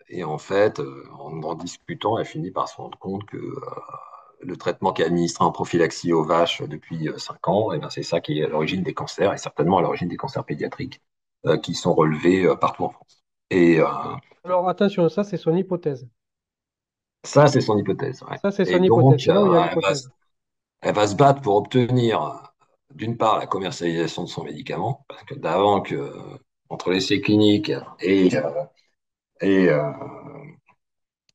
et en fait, en discutant, elle finit par se rendre compte que le traitement qui est administré en prophylaxie aux vaches depuis 5 ans, et ben, c'est ça qui est à l'origine des cancers, et certainement à l'origine des cancers pédiatriques qui sont relevés partout en France. Et Alors attention, ça c'est son hypothèse. ça, c'est son hypothèse. Ouais. Ça c'est Et son hypothèse. donc, C'est là où il y a elle va, l'hypothèse. elle va se battre pour obtenir, d'une part, la commercialisation de son médicament, parce que d'avant que, entre l'essai clinique et, euh,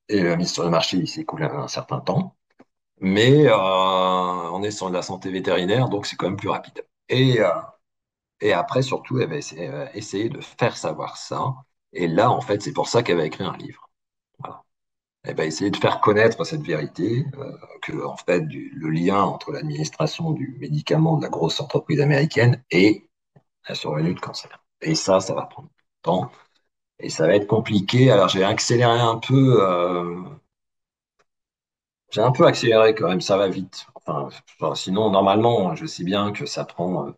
et la mise sur le marché, il s'est écoulé un certain temps. Mais on est sur de la santé vétérinaire, donc c'est quand même plus rapide. Et après, surtout, elle va essayer de faire savoir ça. Et là, en fait, c'est pour ça qu'elle va écrire un livre. Voilà. Elle va essayer de faire connaître cette vérité, que, en fait, le lien entre l'administration du médicament de la grosse entreprise américaine et la survenue de cancer. Et ça va prendre du temps. Et ça va être compliqué. Alors j'ai accéléré un peu. J'ai un peu accéléré quand même. Ça va vite. Enfin, sinon, normalement, je sais bien que ça prend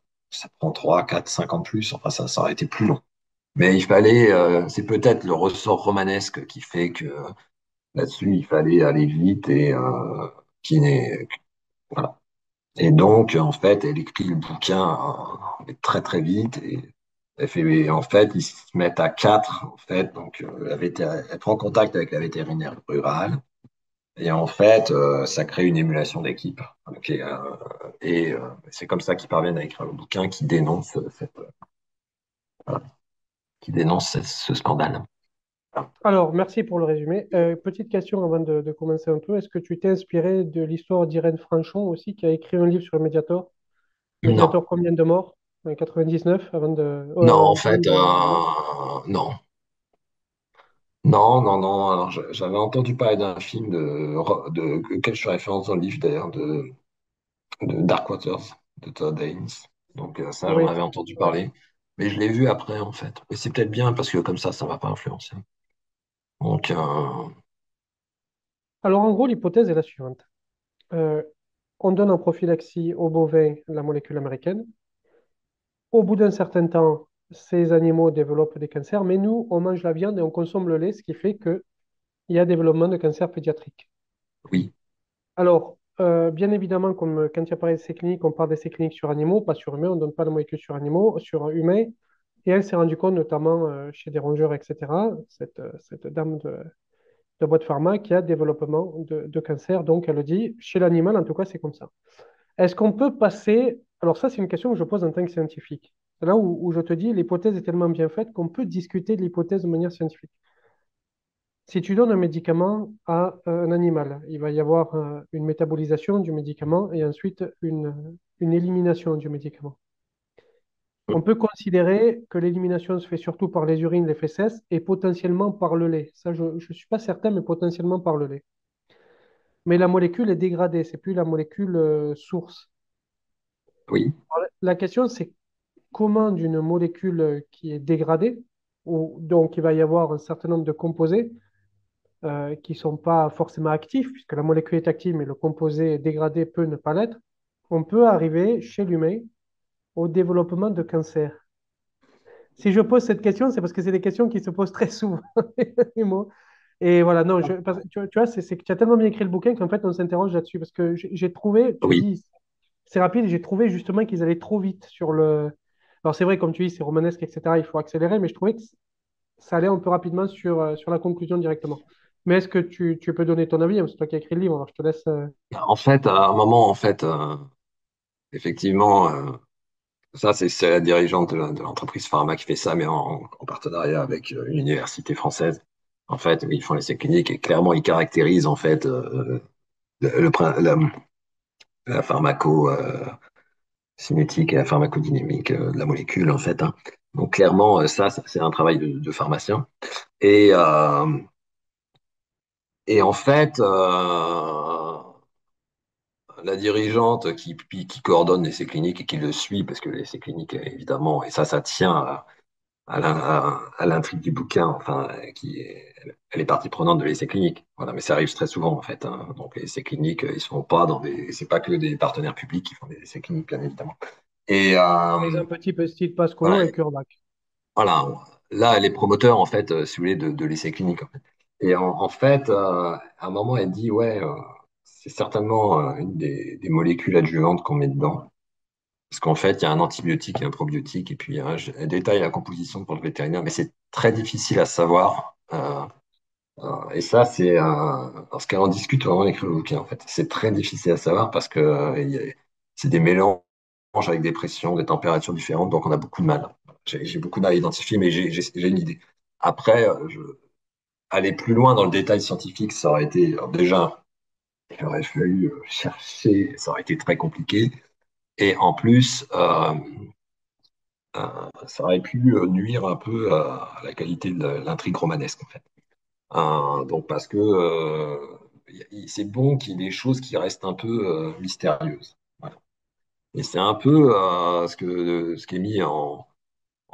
3, 4, 5 ans de plus. Enfin, ça aurait été plus long. Mais il fallait. C'est peut-être le ressort romanesque qui fait que là-dessus, il fallait aller vite et qui n'est. Voilà. Et donc, en fait, elle écrit le bouquin très très vite et en fait, ils se mettent à quatre, en fait. Donc, elle prend contact avec la vétérinaire rurale et en fait, ça crée une émulation d'équipe. Ok, c'est comme ça qu'ils parviennent à écrire le bouquin voilà, qui dénonce ce scandale. Alors, merci pour le résumé. Petite question avant de commencer un peu. Est-ce que tu t'es inspiré de l'histoire d'Irène Franchon aussi, qui a écrit un livre sur le Mediator? Non, Mediator, combien de morts? 99 avant de, non, en avant fait, de- non. Non, non, non. Alors, j'avais entendu parler d'un film auquel je fais référence dans le livre d'ailleurs, de Dark Waters, de Todd Haynes. Donc, ça, j'en Oui. avais entendu Ouais. parler. Mais je l'ai vu après, en fait. Et c'est peut-être bien parce que comme ça ne va pas influencer. Donc, Alors, en gros, l'hypothèse est la suivante. Euh, on donne en prophylaxie aux bovins la molécule américaine. Au bout d'un certain temps, ces animaux développent des cancers, mais nous, on mange la viande et on consomme le lait, ce qui fait qu'il y a développement de cancer pédiatrique. oui, Alors, bien évidemment, comme quand il y a parlé d'essais cliniques, on parle d'essais cliniques sur animaux, pas sur humains, on ne donne pas la molécule sur animaux, sur humains. Et elle s'est rendue compte, notamment chez des rongeurs, etc., cette dame de boîte pharma qui a développement de cancer. Donc, elle le dit, chez l'animal, en tout cas, c'est comme ça. Est-ce qu'on peut passer... Alors ça, c'est une question que je pose en tant que scientifique. C'est là où je te dis, l'hypothèse est tellement bien faite qu'on peut discuter de l'hypothèse de manière scientifique. Si tu donnes un médicament à un animal, il va y avoir une métabolisation du médicament et ensuite une élimination du médicament. On peut considérer que l'élimination se fait surtout par les urines, les fesses et potentiellement par le lait. Ça, je ne suis pas certain, mais potentiellement par le lait. Mais la molécule est dégradée, c'est plus la molécule source. oui, Alors, la question, c'est comment d'une molécule qui est dégradée, ou donc il va y avoir un certain nombre de composés qui ne sont pas forcément actifs, puisque la molécule est active, mais le composé dégradé peut ne pas l'être, on peut arriver chez l'humain au développement de cancer. Si je pose cette question, c'est parce que c'est des questions qui se posent très souvent. Et voilà, non, tu vois, c'est que tu as tellement bien écrit le bouquin qu'en fait, on s'interroge là-dessus. Parce que j'ai trouvé, tu oui, dis, c'est rapide, j'ai trouvé justement qu'ils allaient trop vite sur le. Alors, c'est vrai, comme tu dis, c'est romanesque, etc., il faut accélérer, mais je trouvais que ça allait un peu rapidement sur la conclusion directement. Mais est-ce que tu peux donner ton avis? Hein, c'est toi qui as écrit le livre, alors je te laisse. en fait, à un moment, en fait, effectivement, ça, c'est la dirigeante de l'entreprise Pharma qui fait ça, mais en partenariat avec une université française. En fait, ils font l'essai clinique et clairement, ils caractérisent en fait la cinétique et la pharmacodynamique de la molécule, en fait. Hein. Donc, clairement, c'est un travail de pharmacien. Et, euh, et en fait, la dirigeante qui coordonne l'essai clinique et qui le suit, parce que l'essai clinique, évidemment, et ça tient à l'intrigue du bouquin, enfin, elle est partie prenante de l'essai clinique. Voilà, mais ça arrive très souvent, en fait. Hein. Donc, les essais cliniques, ils sont pas c'est pas que des partenaires publics qui font des essais cliniques, bien évidemment. Et Par exemple, type style Pascolo voilà, et CureVac. voilà, là, elle est promoteur, en fait, si vous voulez, de l'essai clinique, en fait. Et en fait, à un moment, elle dit, ouais, c'est certainement une des molécules adjuvantes qu'on met dedans. Parce qu'en fait, il y a un antibiotique et un probiotique, et puis elle détaille la composition pour le vétérinaire, mais c'est très difficile à savoir. Et ça, parce qu'elle en discute vraiment avec le bouquin, en fait. C'est très difficile à savoir parce que c'est des mélanges avec des pressions, des températures différentes, donc on a beaucoup de mal. J'ai beaucoup de mal à identifier, mais j'ai une idée. Après, aller plus loin dans le détail scientifique, ça aurait été, alors déjà, il aurait fallu chercher, ça aurait été très compliqué. Et en plus, ça aurait pu nuire un peu à la qualité de l'intrigue romanesque, en fait. Donc parce que c'est bon qu'il y ait des choses qui restent un peu mystérieuses. Voilà. Et c'est un peu ce qui est mis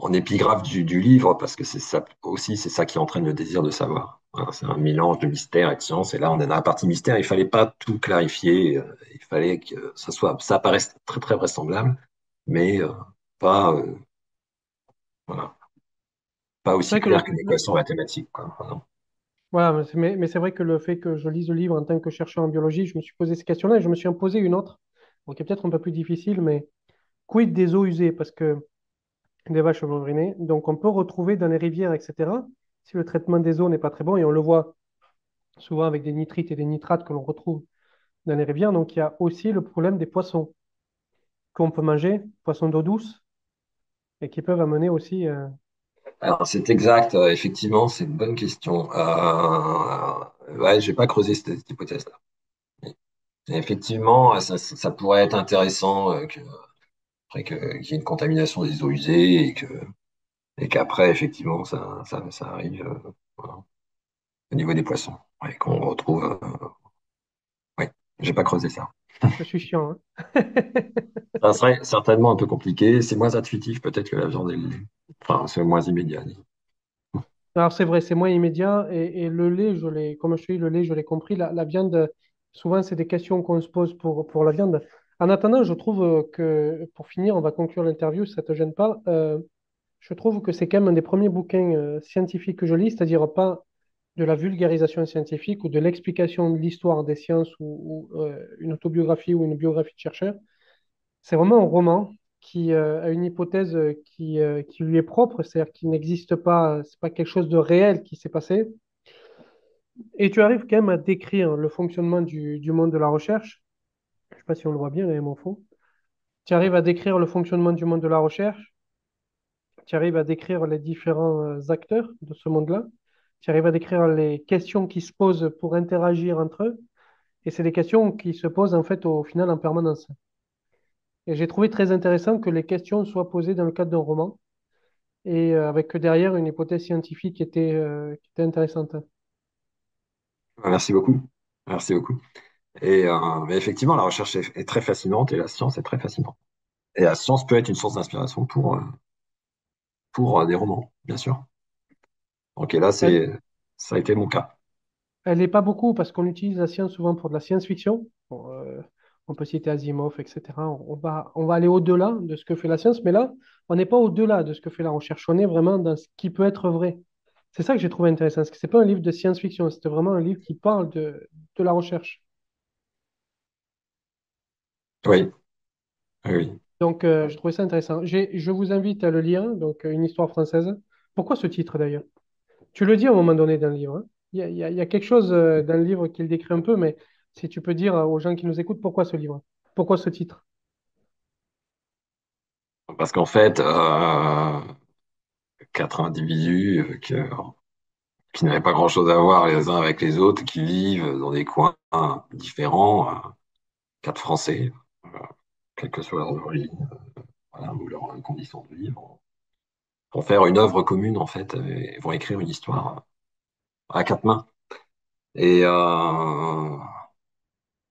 en épigraphe du livre, parce que c'est ça aussi, c'est ça qui entraîne le désir de savoir. Voilà, c'est un mélange de mystère et de science. Et là, on est dans la partie mystère. Il fallait pas tout clarifier. Il fallait que ça paraisse très très vraisemblable, mais pas, voilà, pas C'est aussi vrai que le clair fait, qu'une équation mathématique, quoi. Voilà. voilà, mais c'est vrai que le fait que je lise le livre en tant que chercheur en biologie, je me suis posé ces questions-là et je me suis imposé une autre, bon, qui est peut-être un peu plus difficile, mais quid des eaux usées? Parce que des vaches vont uriner, donc on peut retrouver dans les rivières, etc., si le traitement des eaux n'est pas très bon, et on le voit souvent avec des nitrites et des nitrates que l'on retrouve dans les rivières, donc il y a aussi le problème des poissons qu'on peut manger, poissons d'eau douce, et qui peuvent amener aussi. Alors, c'est exact, effectivement, c'est une bonne question. Ouais, j'ai pas creusé cette hypothèse-là. Et effectivement, ça pourrait être intéressant après qu'il y ait une contamination des eaux usées et qu'après, effectivement, ça arrive voilà, au niveau des poissons. Ouais, qu'on retrouve. Ouais, j'ai pas creusé ça. Je suis chiant, hein. Ça serait certainement un peu compliqué. C'est moins intuitif peut-être que la viande et le lait. Enfin, c'est moins immédiat, disons. Alors c'est vrai, c'est moins immédiat, et le lait, comme je te dis, le lait, je l'ai compris. La viande, souvent, c'est des questions qu'on se pose pour la viande. En attendant, je trouve que, pour finir, on va conclure l'interview, si ça te gêne pas. Je trouve que c'est quand même un des premiers bouquins scientifiques que je lis, c'est-à-dire pas de la vulgarisation scientifique ou de l'explication de l'histoire des sciences ou une autobiographie ou une biographie de chercheur. C'est vraiment un roman qui a une hypothèse qui lui est propre, c'est-à-dire qui n'existe pas, c'est pas quelque chose de réel qui s'est passé. Et tu arrives quand même à décrire le fonctionnement du monde de la recherche. Je ne sais pas si on le voit bien, là, mon fond. Tu arrives à décrire le fonctionnement du monde de la recherche. Tu arrives à décrire les différents acteurs de ce monde-là. Tu arrives à décrire les questions qui se posent pour interagir entre eux. Et c'est des questions qui se posent en fait au final en permanence. Et j'ai trouvé très intéressant que les questions soient posées dans le cadre d'un roman et avec derrière une hypothèse scientifique qui était intéressante. Merci beaucoup. Merci beaucoup. Mais effectivement, la recherche est très fascinante et la science est très fascinante. Et la science peut être une source d'inspiration pour des romans, bien sûr. Donc, et là, Elle, ça a été mon cas. elle n'est pas beaucoup parce qu'on utilise la science souvent pour de la science-fiction. Bon, on peut citer Asimov, etc. On va aller au-delà de ce que fait la science, mais là, on n'est pas au-delà de ce que fait la recherche. On est vraiment dans ce qui peut être vrai. C'est ça que j'ai trouvé intéressant, parce que c'est pas un livre de science-fiction, c'était vraiment un livre qui parle de la recherche. Oui, oui, oui. Donc, je trouvais ça intéressant. Je vous invite à le lire, donc Une histoire française. Pourquoi ce titre d'ailleurs? Tu le dis à un moment donné dans le livre, hein. Il y a quelque chose dans le livre qui le décrit un peu, mais si tu peux dire aux gens qui nous écoutent pourquoi ce livre? Pourquoi ce titre? Parce qu'en fait, quatre individus qui n'avaient pas grand-chose à voir les uns avec les autres, qui vivent dans des coins différents, quatre Français, euh, quelle que soit leur origine, voilà, ou leurs conditions de vie, vont faire une œuvre commune, en fait, et vont écrire une histoire à quatre mains. Et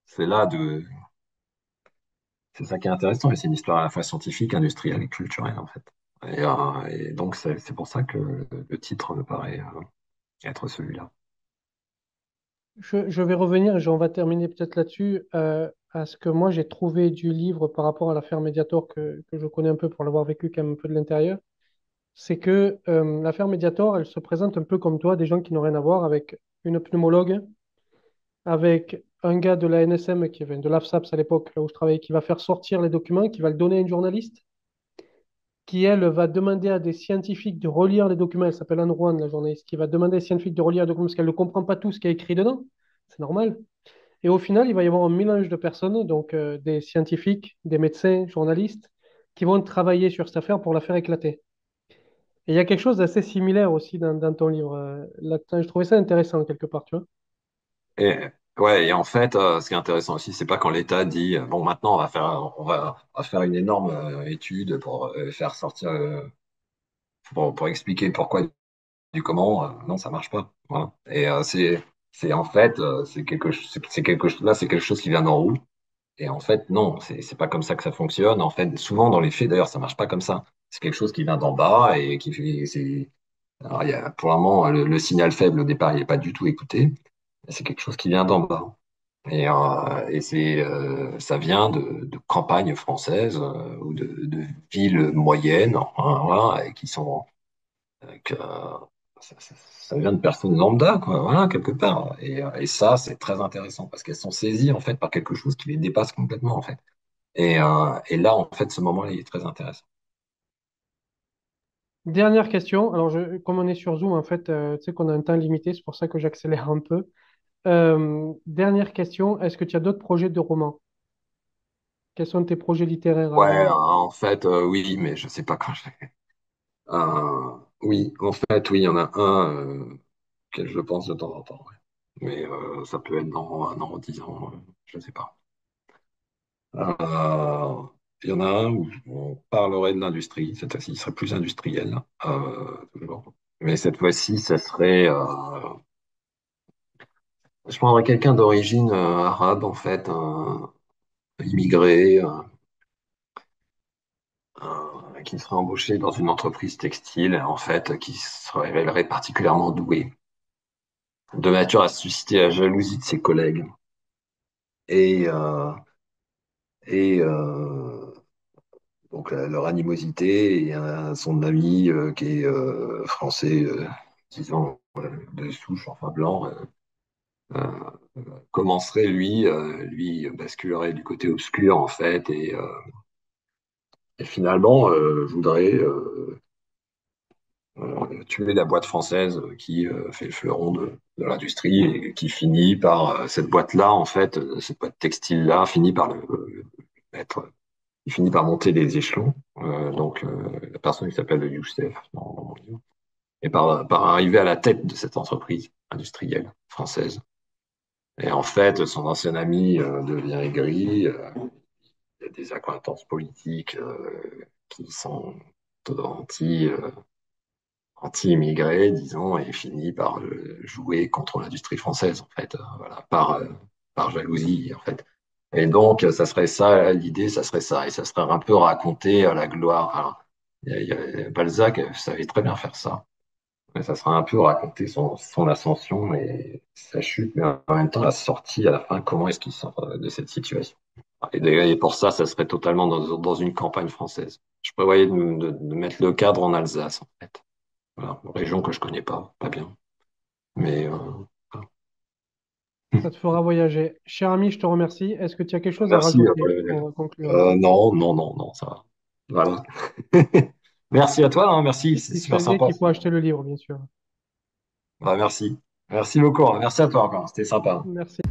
c'est là de, c'est ça qui est intéressant, et c'est une histoire à la fois scientifique, industrielle et culturelle, en fait. Et donc, c'est pour ça que le titre me paraît être celui-là. Je vais revenir, et on va terminer peut-être là-dessus, à ce que moi j'ai trouvé du livre par rapport à l'affaire Mediator que je connais un peu pour l'avoir vécu quand même un peu de l'intérieur. C'est que l'affaire Mediator, elle se présente un peu comme toi, des gens qui n'ont rien à voir, avec une pneumologue, avec un gars de la NSM, qui avait de l'AFSAPS à l'époque, là où je travaillais, qui va faire sortir les documents, qui va le donner à une journaliste, qui, elle, va demander à des scientifiques de relire les documents. Elle s'appelle Anne Rouen, la journaliste, qui va demander aux scientifiques de relire les documents parce qu'elle ne comprend pas tout ce qui est écrit dedans. C'est normal. Et au final, il va y avoir un mélange de personnes, donc des scientifiques, des médecins, journalistes, qui vont travailler sur cette affaire pour la faire éclater. Et il y a quelque chose d'assez similaire aussi dans ton livre. Là, je trouvais ça intéressant quelque part, tu vois. Et, ouais, et en fait, ce qui est intéressant aussi, c'est pas quand l'État dit, bon, maintenant, on va faire une énorme étude pour faire sortir, pour expliquer pourquoi du comment. Non, ça marche pas. Voilà. Et c'est en fait, c'est quelque chose, là, c'est quelque chose qui vient d'en haut. Et en fait, non, c'est pas comme ça que ça fonctionne. En fait, souvent dans les faits, d'ailleurs, ça marche pas comme ça. c'est quelque chose qui vient d'en bas et qui fait. Alors, pour le moment, le signal faible au départ, il n'est pas du tout écouté. C'est quelque chose qui vient d'en bas. Ça vient de campagnes françaises ou de villes moyennes, enfin, voilà, et qui sont que, ça vient de personnes lambda, quoi, voilà, quelque part. Et ça, c'est très intéressant parce qu'elles sont saisies en fait par quelque chose qui les dépasse complètement en fait. Et là, en fait, ce moment-là, il est très intéressant. Dernière question. Alors, comme on est sur Zoom, en fait, tu sais qu'on a un temps limité, c'est pour ça que j'accélère un peu. Dernière question. Est-ce que tu as d'autres projets de romans? Quels sont tes projets littéraires à Ouais, venir? en fait, oui, mais je sais pas quand je vais. Oui, en fait, oui, il y en a un auquel je pense de temps en temps. Ouais. Mais ça peut être dans 1 an, 10 ans, je sais pas. Euh, il y en a un où on parlerait de l'industrie, cette fois-ci, il serait plus industriel, toujours. Mais cette fois-ci, ça serait, je prendrais quelqu'un d'origine arabe, en fait, immigré, qui serait embauché dans une entreprise textile, en fait, qui se révélerait particulièrement doué, de nature à susciter la jalousie de ses collègues. Et, euh, et donc leur animosité et son ami qui est français, disons, de souche, enfin blanc, commencerait lui basculerait du côté obscur en fait et finalement voudrait tuer la boîte française qui fait le fleuron de l'industrie et qui finit par cette boîte-là en fait, cette boîte textile-là finit par être il finit par monter les échelons. La personne qui s'appelle Youssef dans mon livre, et par arriver à la tête de cette entreprise industrielle française. Et en fait, son ancien ami devient aigri. Il y a des accointances politiques qui sont anti, euh, anti-immigrés, disons, et finit par jouer contre l'industrie française, en fait, voilà, par jalousie, en fait. Et donc, ça serait ça, l'idée, ça serait ça. Et ça serait un peu raconter la gloire. Alors, Balzac savait très bien faire ça. Mais ça serait un peu raconter son ascension et sa chute, mais en même temps la sortie à la fin, comment est-ce qu'il sort de cette situation. Et pour ça, ça serait totalement dans une campagne française. Je prévoyais de mettre le cadre en Alsace, en fait. Voilà, une région que je connais pas bien. Mais voilà. Ça te fera voyager. Cher ami, je te remercie. Est-ce que tu as quelque chose à Merci. rajouter pour conclure? Non, non, non, non, ça va. Voilà. Merci à toi, hein, merci, c'est super Distinguer sympa. qu'il faut acheter le livre, bien sûr. Merci. Merci beaucoup, hein, merci à toi encore, c'était sympa. Merci.